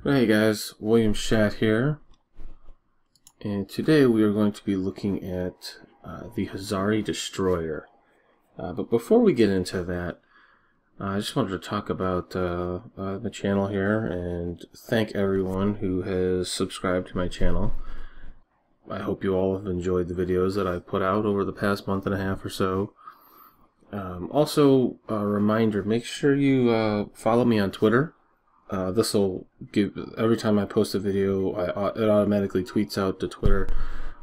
Hey guys, William Shat here, and today we are going to be looking at the Hazari Destroyer. But before we get into that, I just wanted to talk about the channel here and thank everyone who has subscribed to my channel. I hope you all have enjoyed the videos that I've put out over the past month and a half or so. Also, a reminder, make sure you follow me on Twitter. This will give, every time I post a video, it automatically tweets out to Twitter.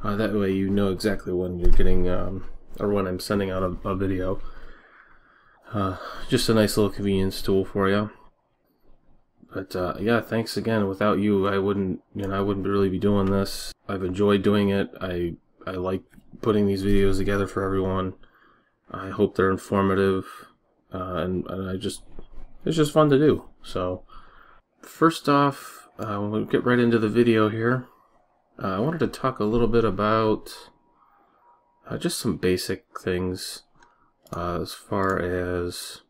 That way you know exactly when you're getting, or when I'm sending out a video. Just a nice little convenience tool for you. But yeah, thanks again. Without you, I wouldn't really be doing this. I've enjoyed doing it. I like putting these videos together for everyone. I hope they're informative, and it's just fun to do. So. First off, we'll get right into the video here. I wanted to talk a little bit about just some basic things as far as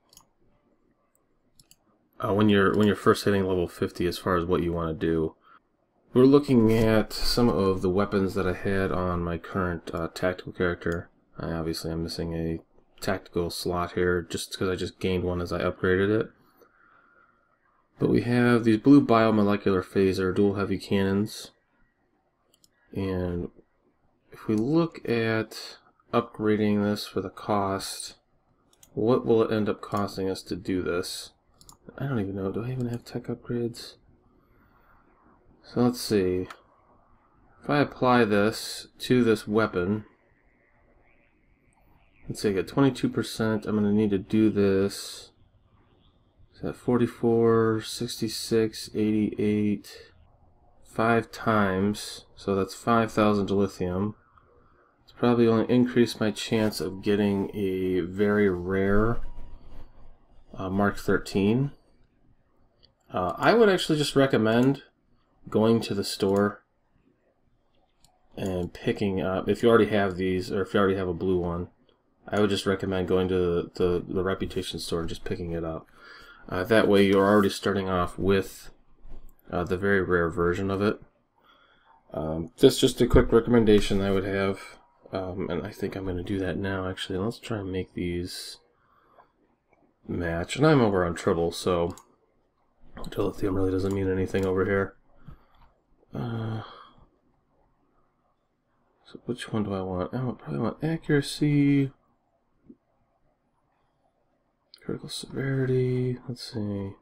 when you're first hitting level 50, as far as what you want to do. We're looking at some of the weapons that I had on my current tactical character. Obviously, I'm missing a tactical slot here just because I just gained one as I upgraded it. But we have these blue biomolecular phaser dual heavy cannons, and if we look at upgrading this for the cost, what will it end up costing us to do this? I don't even know. Do I even have tech upgrades? So let's see. If I apply this to this weapon, let's see, I get 22%. I'm going to need to do this. At 44, 66, 88, 5 times, so that's 5,000 dilithium. It's probably only increased my chance of getting a very rare Mark 13. I would actually just recommend going to the store and picking up, if you already have these, or if you already have a blue one, I would just recommend going to the Reputation store and just picking it up. That way you're already starting off with the very rare version of it. That's just a quick recommendation I would have, and I think I'm going to do that now. Actually, let's try and make these match. And I'm over on triple, so dilithium really doesn't mean anything over here. So which one do I want? I probably want accuracy. Critical severity, let's see.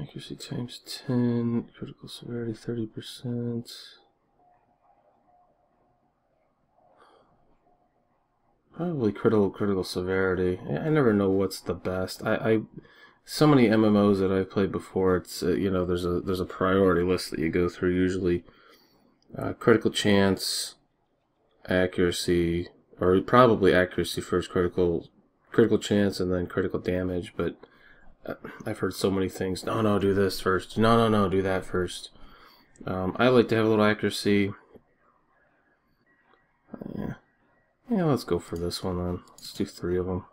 Accuracy times 10, critical severity 30%. Probably critical severity. I never know what's the best. So many MMOs that I've played before, it's you know, there's a priority list that you go through usually. Critical chance, accuracy, or probably accuracy first, critical chance, and then critical damage. But I've heard so many things. No, do this first. No, do that first. I like to have a little accuracy. Yeah, let's go for this one then. Let's do 3 of them.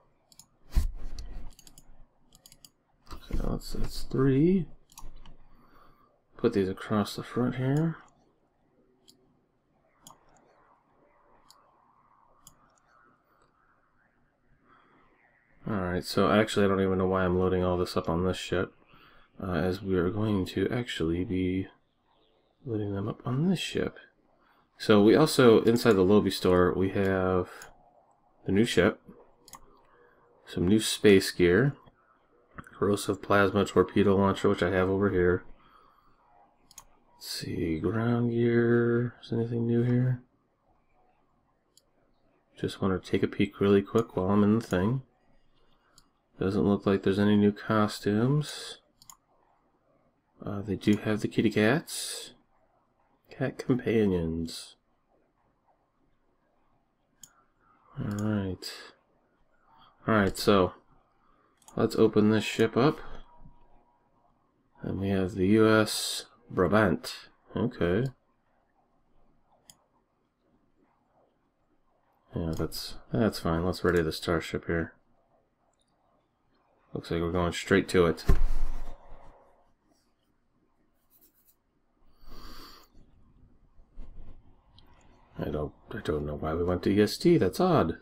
So that's 3. Put these across the front here. Alright, so actually I don't even know why I'm loading all this up on this ship, as we are going to actually be loading them up on this ship. So we also, inside the lobby store, we have the new ship, some new space gear, corrosive plasma torpedo launcher, which I have over here. Let's see, ground gear, is anything new here? Just want to take a peek really quick while I'm in the thing. Doesn't look like there's any new costumes. They do have the kitty cats. Cat companions. Alright. Alright, so let's open this ship up. And we have the US Brabant. Okay. Yeah, that's fine. Let's ready the starship here. Looks like we're going straight to it. I don't know why we went to EST. That's odd.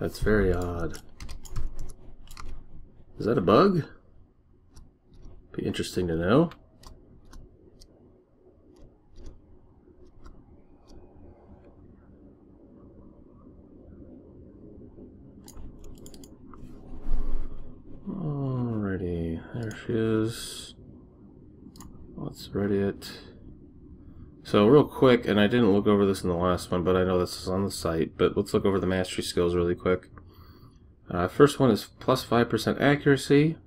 That's very odd. Is that a bug? Be interesting to know. Alrighty, there she is. Let's ready it. So real quick, and I didn't look over this in the last one, but I know this is on the site, but let's look over the mastery skills really quick. First one is plus 5% accuracy.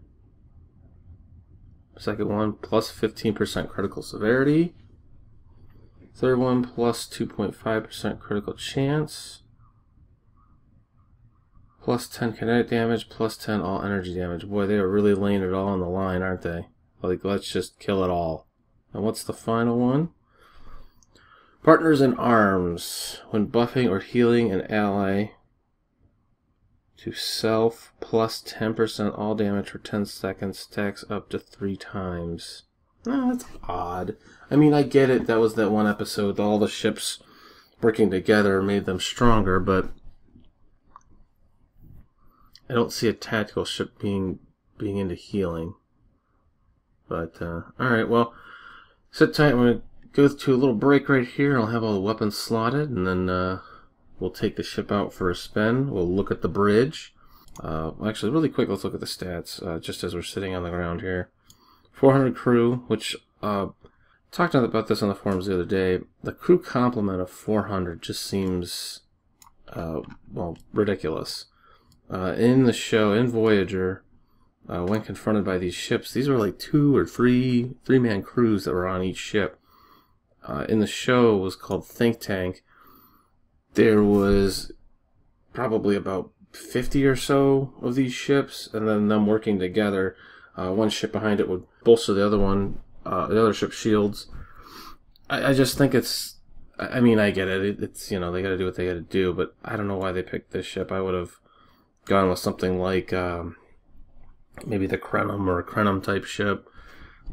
Second one, plus 15% critical severity. Third one, plus 2.5% critical chance. Plus 10 kinetic damage, plus 10 all energy damage. Boy, they are really laying it all on the line, aren't they? Like, let's just kill it all. And what's the final one? Partners in Arms. When buffing or healing an ally to self, plus 10% all damage for 10 seconds, stacks up to 3 times. That's odd. I mean, I get it. That was that one episode. All the ships working together made them stronger, but I don't see a tactical ship being into healing. But, alright, well, sit tight. I'm going to go to a little break right here. I'll have all the weapons slotted, and then we'll take the ship out for a spin. We'll look at the bridge. Actually, really quick, let's look at the stats, just as we're sitting on the ground here. 400 crew, which, talked about this on the forums the other day. The crew complement of 400 just seems, well, ridiculous. In the show, in Voyager, when confronted by these ships, these were like 2 or 3-man crews that were on each ship. In the show, it was called Think Tank. There was probably about 50 or so of these ships, and then them working together. One ship behind it would bolster the other one, the other ship's shields. I just think it's, I mean, I get it. It's, you know, they got to do what they got to do, but I don't know why they picked this ship. I would have gone with something like maybe the Krenum or a Krenum type ship.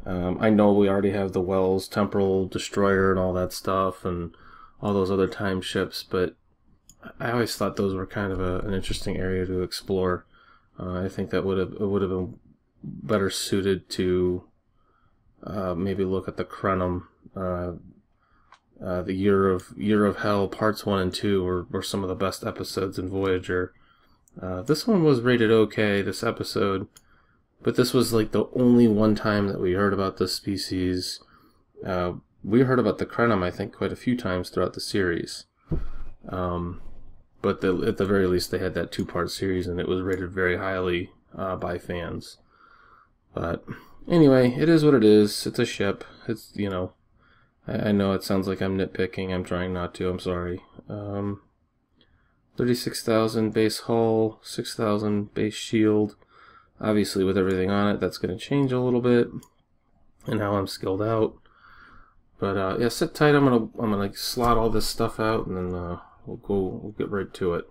I know we already have the Wells Temporal Destroyer and all that stuff, and all those other time ships, but I always thought those were kind of an interesting area to explore. I think that would have been better suited to maybe look at the Krenum, the Year of Hell parts 1 and 2 were some of the best episodes in Voyager. This one was rated okay, this episode, but this was like the only one time that we heard about this species. We heard about the Krenum, I think, quite a few times throughout the series. But at the very least, they had that 2-part series, and it was rated very highly by fans. But anyway, it is what it is. It's a ship. It's, you know, I know it sounds like I'm nitpicking. I'm trying not to. I'm sorry. 36,000 base hull, 6,000 base shield. Obviously, with everything on it, that's going to change a little bit, and how I'm skilled out. But yeah, sit tight. I'm gonna slot all this stuff out, and then we'll get right to it.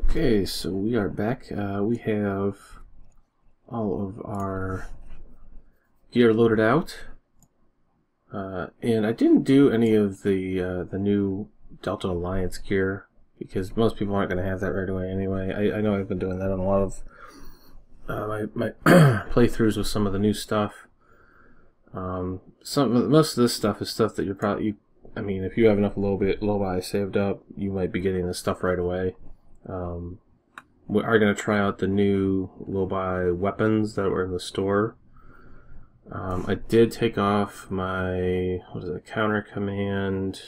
Okay, so we are back. We have all of our gear loaded out, and I didn't do any of the new Delta Alliance gear because most people aren't going to have that right away anyway. I know I've been doing that on a lot of my playthroughs with some of the new stuff. Most of this stuff is stuff that you're probably, I mean, if you have enough low-buy saved up, you might be getting this stuff right away. We are going to try out the new low-buy weapons that were in the store. I did take off my, what is it, counter command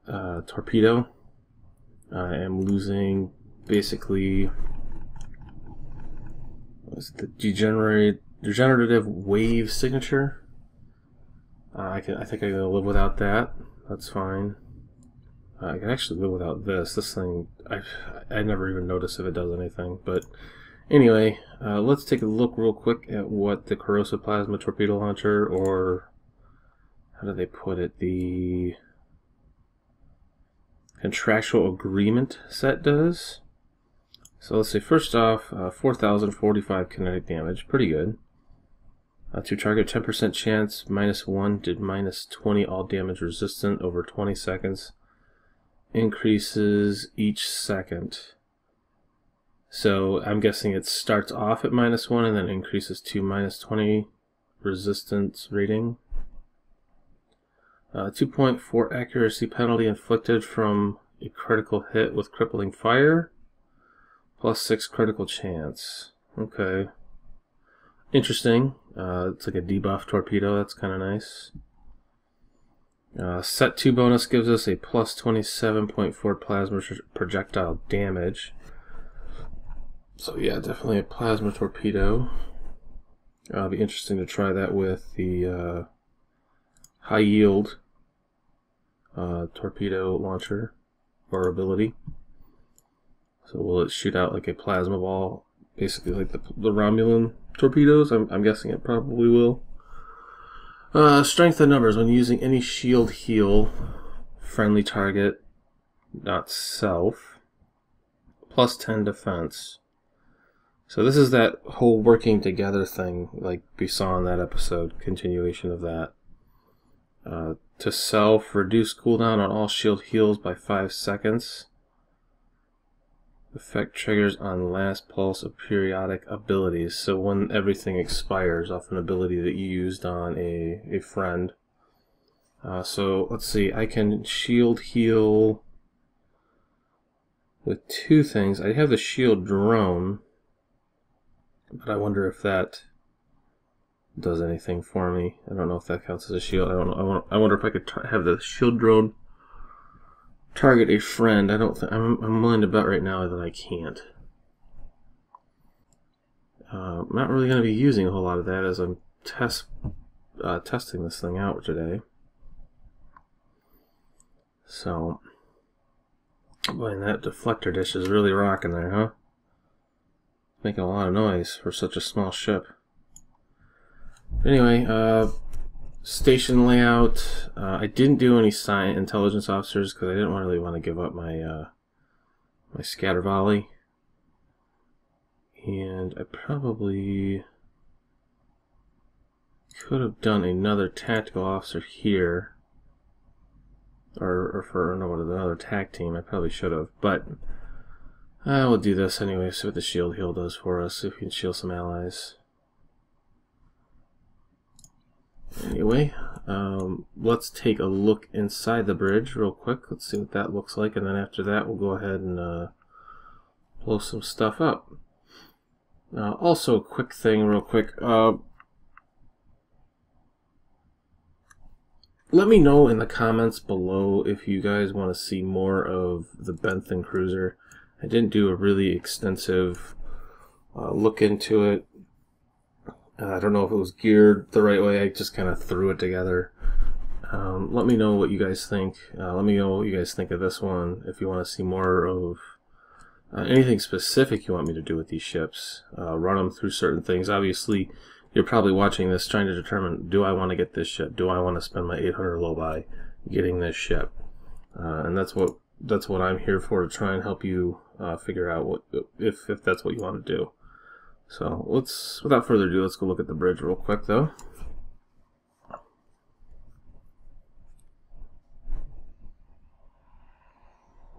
torpedo. I am losing basically, what's the degenerative wave signature. I think I can live without that. That's fine. I can actually live without this. This thing, I never even notice if it does anything. But anyway, let's take a look real quick at what the corrosive plasma torpedo launcher, or how do they put it? The contractual agreement set does. So let's say first off, 4,045 kinetic damage, pretty good. To target 10% chance, -1 did -20 all damage resistant over 20 seconds. Increases each second. So I'm guessing it starts off at -1 and then increases to -20 resistance rating. 2.4 accuracy penalty inflicted from a critical hit with crippling fire. +6 critical chance. Okay. Interesting. It's like a debuff torpedo. That's kind of nice. Set 2 bonus gives us a +27.4 plasma projectile damage. So yeah, definitely a plasma torpedo. It'll be interesting to try that with the high yield torpedo launcher or ability. So will it shoot out like a plasma ball, basically like the Romulan torpedoes? I'm guessing it probably will. Strength of numbers when using any shield heal, friendly target, not self, +10 defense. So this is that whole working together thing like we saw in that episode, continuation of that. To self, reduce cooldown on all shield heals by 5 seconds. Effect triggers on last pulse of periodic abilities. So when everything expires off an ability that you used on a friend. So let's see, I can shield heal with 2 things. I have the shield drone, but I wonder if that does anything for me. I don't know if that counts as a shield. I don't know. I wonder if I could have the shield drone target a friend. I don't think I'm willing to bet right now that I can't. I'm not really going to be using a whole lot of that as I'm testing this thing out today. So, boy, and that deflector dish is really rocking there, huh? Making a lot of noise for such a small ship. Anyway, station layout. I didn't do any intelligence officers because I didn't really want to give up my my scatter volley, and I probably could have done another tactical officer here, or for another tag team. I probably should have, but I will do this anyway. See what the shield heal does for us. See if we can shield some allies. Anyway, let's take a look inside the bridge real quick. Let's see what that looks like, and then after that we'll go ahead and blow some stuff up. Also, a quick thing real quick. Let me know in the comments below if you guys want to see more of the Bentham cruiser. I didn't do a really extensive look into it. I don't know if it was geared the right way. I just kind of threw it together. Let me know what you guys think. Let me know what you guys think of this one. If you want to see more of anything specific you want me to do with these ships, run them through certain things. Obviously, you're probably watching this trying to determine, do I want to get this ship? Do I want to spend my 800 low buy getting this ship? And that's what I'm here for, to try and help you figure out what if that's what you want to do. So without further ado, let's go look at the bridge real quick, though.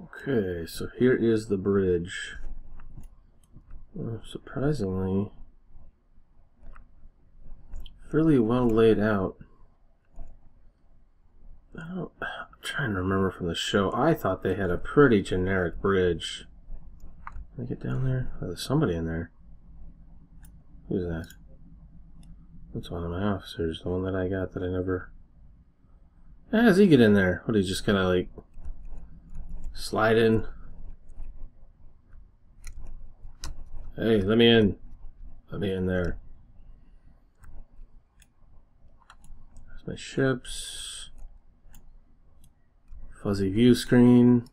Okay, so here is the bridge. Surprisingly, fairly well laid out. I'm trying to remember from the show. I thought they had a pretty generic bridge. Can I get down there? Oh, there's somebody in there. Who's that? That's one of my officers, the one that I got that I never... How does he get in there? What, he just kind of like slide in? Hey, let me in. Let me in there. There's my ships. Fuzzy view screen.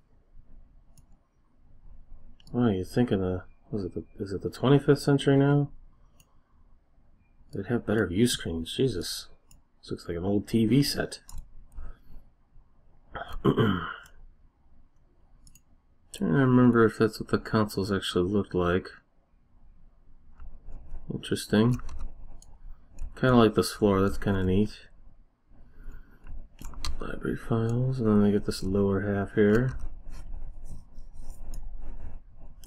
What are you thinking of? Is it the 25th century now? They'd have better view screens. Jesus. This looks like an old TV set. Trying to remember if that's what the consoles actually looked like. Interesting. Kind of like this floor, that's kind of neat. Library files, and then they get this lower half here.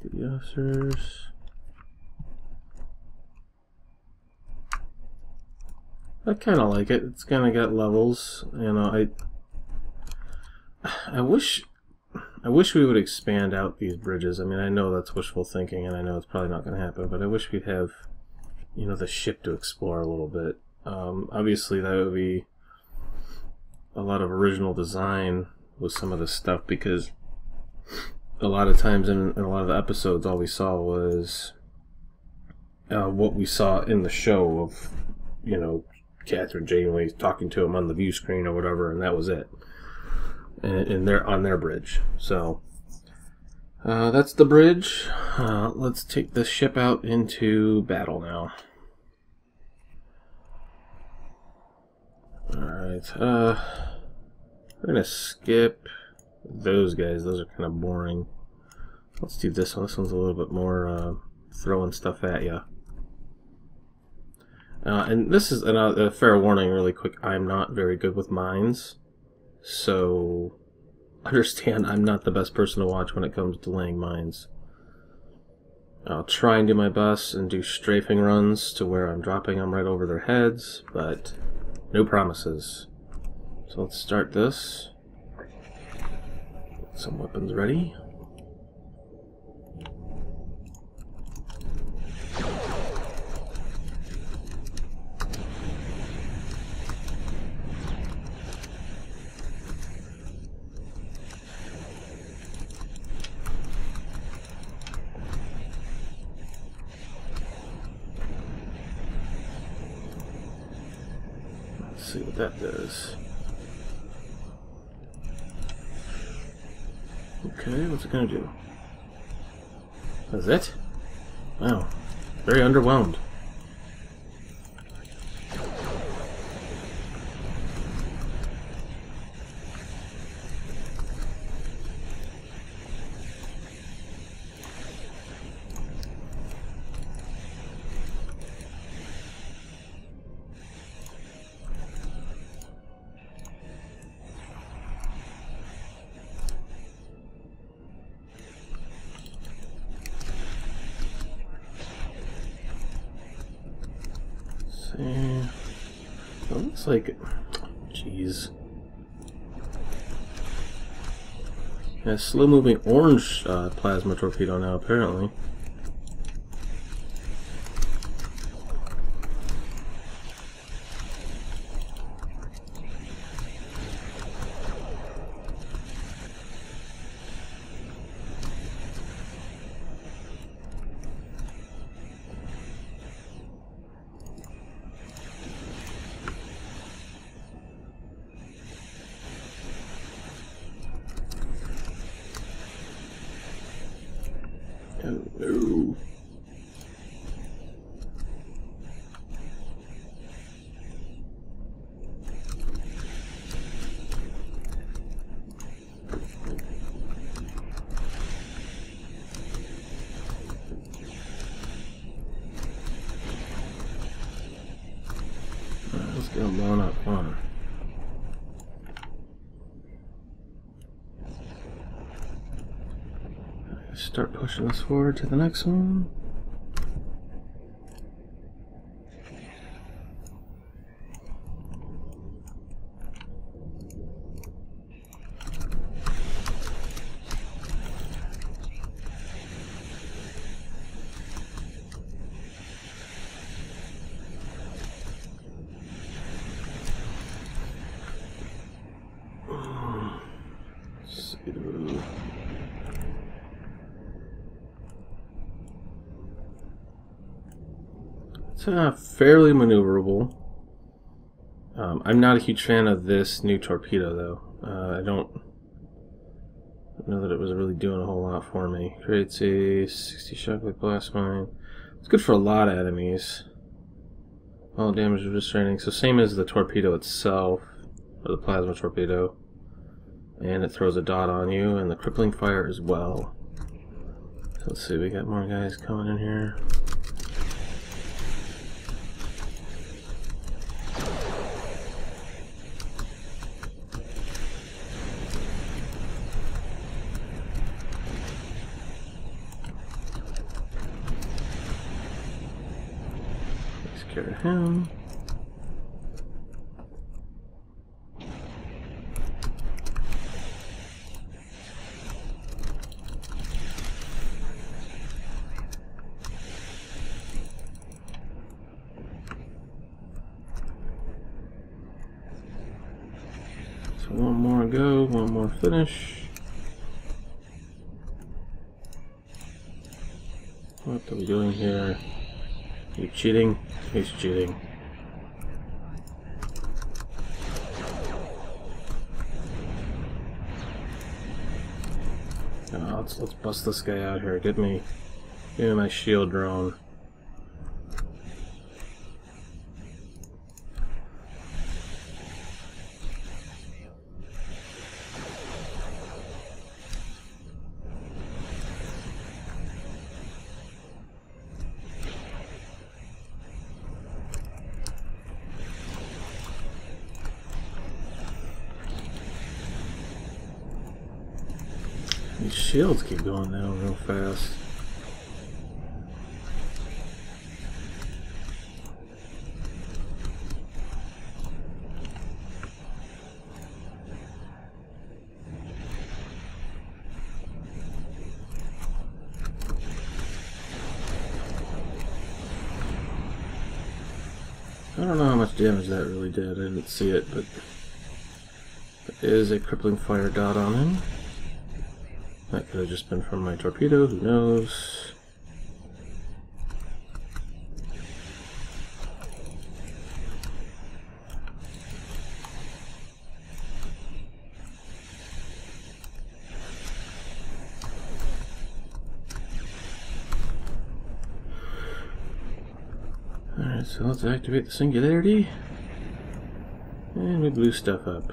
Duty officers. I kind of like it. It's kind of got levels. You know, I wish we would expand out these bridges. I mean, I know that's wishful thinking, and I know it's probably not going to happen, but I wish we'd have, you know, the ship to explore a little bit. Obviously, that would be a lot of original design with some of this stuff, because a lot of times in a lot of the episodes, all we saw was what we saw in the show of, you know, Catherine Janeway talking to him on the view screen or whatever, and that was it. And they're on their bridge. So that's the bridge. Let's take this ship out into battle now. Alright, we're gonna skip those guys. Those are kind of boring. Let's do this one. This one's a little bit more throwing stuff at you. And this is a fair warning really quick. I'm not very good with mines. So understand I'm not the best person to watch when it comes to laying mines. I'll try and do my best and do strafing runs to where I'm dropping them right over their heads, but no promises. So let's start this. Get some weapons ready. See what that does. Okay, what's it gonna do? That's it? Wow, very underwhelmed. It looks like, jeez, a slow-moving orange plasma torpedo now, apparently. Oh no. Alright, let's get them blown up. Come on. Start pushing this forward to the next one. Let's see. It's fairly maneuverable. I'm not a huge fan of this new torpedo, though. I don't know that it was really doing a whole lot for me. Creates a 60 shockwave blast mine. It's good for a lot of enemies. All damage restraining. So same as the torpedo itself, or the plasma torpedo. And it throws a dot on you, and the crippling fire as well. So let's see, we got more guys coming in here. Takes care of him. One more go, one more finish. What are we doing here? Are you cheating? He's cheating. Let's bust this guy out here. Give me my shield drone. These shields keep going down real fast. I don't know how much damage that really did. I didn't see it, but there is a crippling fire dot on him. That could have just been from my torpedo, who knows? Alright, so let's activate the singularity. And we blew stuff up.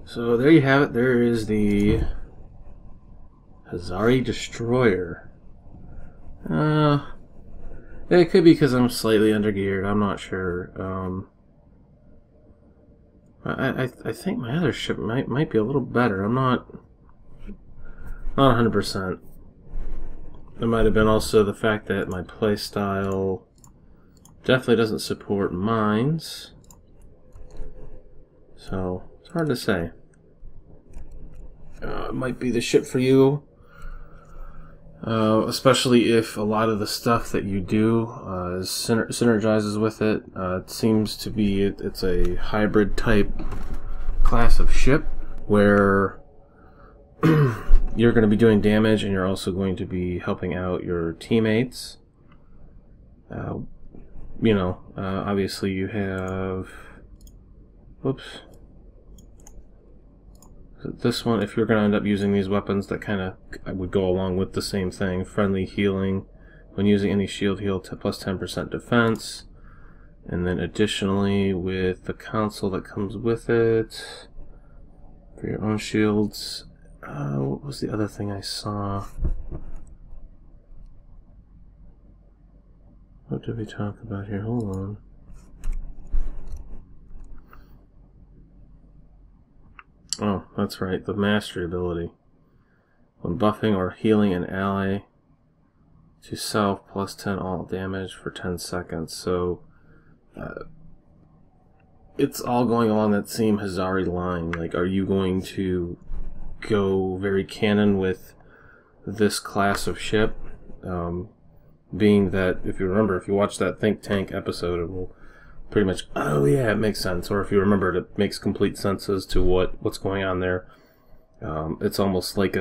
So there you have it. There is the Hazari Destroyer. It could be because I'm slightly undergeared. I'm not sure. I think my other ship might be a little better. I'm not 100%. It might have been also the fact that my playstyle definitely doesn't support mines. So it's hard to say. It might be the ship for you, especially if a lot of the stuff that you do synergizes with it. It seems to be it's a hybrid type class of ship where you're going to be doing damage and you're also going to be helping out your teammates. You know, obviously you have, whoops. This one, if you're going to end up using these weapons, that kind of would go along with the same thing. Friendly healing when using any shield heal plus 10% defense. And then additionally with the console that comes with it for your own shields. What was the other thing I saw? What did we talk about here? Hold on. Oh, that's right, the mastery ability. When buffing or healing an ally to self, plus 10 all damage for 10 seconds. So, it's all going along that same Hazari line. Like, are you going to go very canon with this class of ship? Being that, if you remember, if you watch that Think Tank episode, it will pretty much, oh yeah, it makes sense. Or if you remember it, it makes complete sense as to what's going on there. It's almost like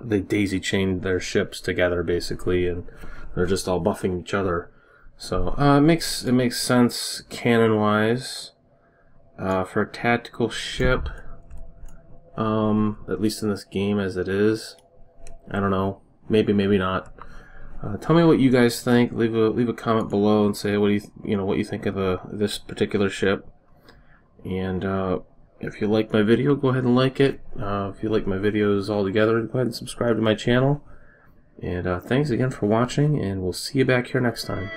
they daisy chained their ships together basically, and they're just all buffing each other. So it makes sense canon wise for a tactical ship, at least in this game as it is. I don't know, maybe not. Tell me what you guys think. Leave a comment below and say what you think of this particular ship. And If you like my video, go ahead and like it. If you like my videos all together, go ahead and subscribe to my channel. And thanks again for watching, and we'll see you back here next time.